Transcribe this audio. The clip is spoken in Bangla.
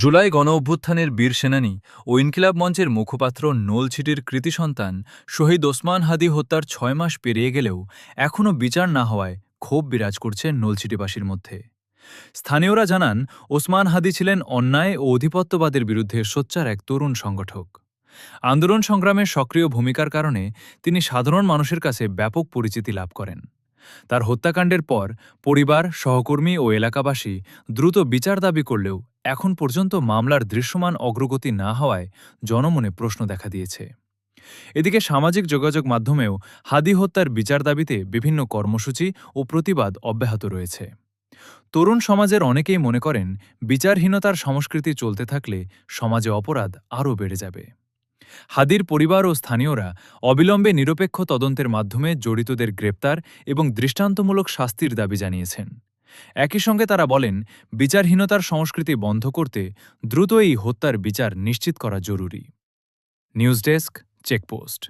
জুলাই গণঅভ্যুত্থানের বীর সেনানী ও ইনকিলাব মঞ্চের মুখপাত্র নলছিটির কৃতি সন্তান শহীদ ওসমান হাদি হত্যার ৬ মাস পেরিয়ে গেলেও এখনও বিচার না হওয়ায় ক্ষোভ বিরাজ করছে নলছিটিবাসীর মধ্যে। স্থানীয়রা জানান, ওসমান হাদি ছিলেন অন্যায় ও অধিপত্যবাদের বিরুদ্ধে সোচ্চার এক তরুণ সংগঠক। আন্দোলন সংগ্রামের সক্রিয় ভূমিকার কারণে তিনি সাধারণ মানুষের কাছে ব্যাপক পরিচিতি লাভ করেন। তার হত্যাকাণ্ডের পর পরিবার, সহকর্মী ও এলাকাবাসী দ্রুত বিচার দাবি করলেও এখন পর্যন্ত মামলার দৃশ্যমান অগ্রগতি না হওয়ায় জনমনে প্রশ্ন দেখা দিয়েছে। এদিকে সামাজিক যোগাযোগ মাধ্যমেও হাদি হত্যার বিচার দাবিতে বিভিন্ন কর্মসূচি ও প্রতিবাদ অব্যাহত রয়েছে। তরুণ সমাজের অনেকেই মনে করেন, বিচারহীনতার সংস্কৃতি চলতে থাকলে সমাজে অপরাধ আরও বেড়ে যাবে। হাদির পরিবার ও স্থানীয়রা অবিলম্বে নিরপেক্ষ তদন্তের মাধ্যমে জড়িতদের গ্রেপ্তার এবং দৃষ্টান্তমূলক শাস্তির দাবি জানিয়েছেন। একই সঙ্গে তারা বলেন, বিচারহীনতার সংস্কৃতি বন্ধ করতে দ্রুত এই হত্যার বিচার নিশ্চিত করা জরুরি। News desk, checkpost.